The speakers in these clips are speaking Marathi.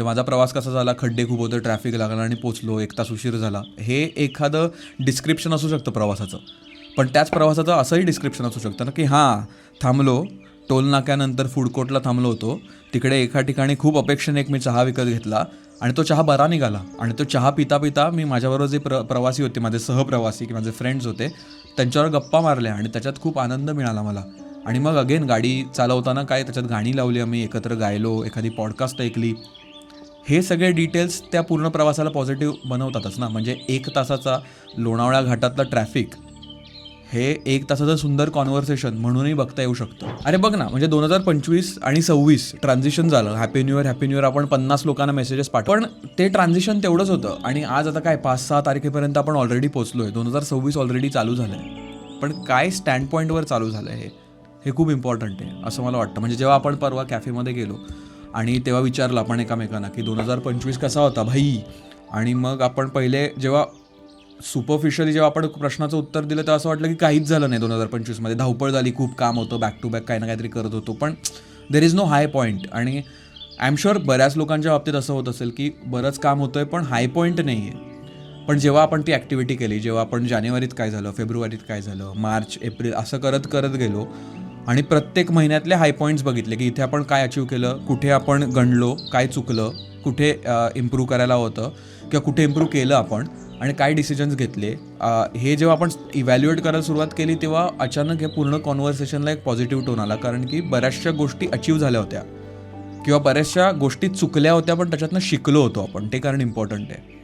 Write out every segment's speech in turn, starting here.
माझा प्रवास कसा झाला, खड्डे खूप होते, ट्रॅफिक लागला आणि पोचलो, 1 तास उशीर झाला, हे एखादं डिस्क्रिप्शन असू शकतं प्रवासाचं. पण त्याच प्रवासाचं असंही डिस्क्रिप्शन असू शकतं ना की हां, थांबलो, टोल नाक्यानंतर फूड कोर्टला थांबलो होतो, तिकडे एका ठिकाणी खूप अपेक्षेने एक मी चहा विकत घेतला आणि तो चहा बरा निघाला. आणि तो चहा पिता पिता मी माझ्याबरोबर जे प्रवासी होते, माझे सहप्रवासी की माझे फ्रेंड्स होते, त्यांच्यावर गप्पा मारल्या आणि त्याच्यात खूप आनंद मिळाला मला. आणि मग अगेन गाडी चालवताना काय त्याच्यात गाणी लावली, आम्ही एकत्र गायलो, एखादी पॉडकास्ट ऐकली. हे सगळे डिटेल्स त्या पूर्ण प्रवासाला पॉझिटिव्ह बनवतातच ना. म्हणजे 1 तासाचा लोणावळा घाटातला ट्रॅफिक हे 1 तासाचं सुंदर कॉन्व्हर्सेशन म्हणूनही बघता येऊ शकतं. अरे बघ ना, म्हणजे 2025 आणि 26 ट्रान्झिशन झालं. Happy new year, happy new year आपण 50 लोकांना मेसेजेस पाठव, पण ते ट्रान्झिशन तेवढंच होतं. आणि आज आता काय 5-6 तारखेपर्यंत आपण ऑलरेडी पोचलोय, 2026 ऑलरेडी चालू झालं आहे. पण काय स्टँड पॉईंटवर चालू झालं आहे हे खूप इम्पॉर्टंट आहे असं मला वाटतं. म्हणजे जेव्हा आपण परवा कॅफेमध्ये गेलो आणि तेव्हा विचारलं आपण एकामेकांना की 2025 कसा होता भाई. आणि मग आपण पहिले जेव्हा सुपरफिशियली जेव्हा आपण प्रश्नाचं उत्तर दिलं तर असं वाटलं की काहीच झालं नाही 2025मध्ये. धावपळ झाली, खूप काम होतं, बॅक टू बॅक काही ना काहीतरी करत होतो, पण there is no high point. आणि आय एम शुअर बऱ्याच लोकांच्या बाबतीत असं होत असेल की बरंच काम होतं आहे पण हाय पॉईंट नाही आहे. पण जेव्हा आपण ती ॲक्टिव्हिटी केली, जेव्हा आपण जानेवारीत काय झालं, फेब्रुवारीत काय झालं, मार्च, एप्रिल असं करत करत गेलो आणि प्रत्येक महिन्यातले हाय पॉईंट्स बघितले की इथे आपण काय अचीव केलं, कुठे आपण गणलो, काय चुकलं, कुठे इम्प्रूव्ह करायला होतं किंवा कुठे इम्प्रूव्ह केलं आपण आणि काय डिसिजन्स घेतले. हे जेव्हा आपण इव्हॅल्युएट करायला सुरुवात केली तेव्हा अचानक या पूर्ण कॉन्व्हर्सेशनला एक पॉझिटिव्ह टोन आला. कारण की बऱ्याचशा गोष्टी अचीव झाल्या होत्या किंवा बऱ्याचशा गोष्टी चुकल्या होत्या पण त्याच्यातनं शिकलो होतो आपण, ते कारण इम्पॉर्टंट आहे.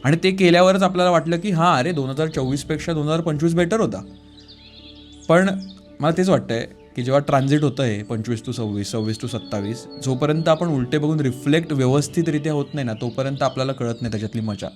आणि ते केल्यावरच आपल्याला वाटलं की हां, अरे 2024पेक्षा 2025 बेटर होता. पण मला तेच वाटतंय की जेव्हा ट्रान्झिट होतं आहे 25 to 26, 26 to 27, जोपर्यंत आपण उलटे बघून रिफ्लेक्ट व्यवस्थितरित्या होत नाही ना, तोपर्यंत आपल्याला कळत नाही त्याच्यातली मजा.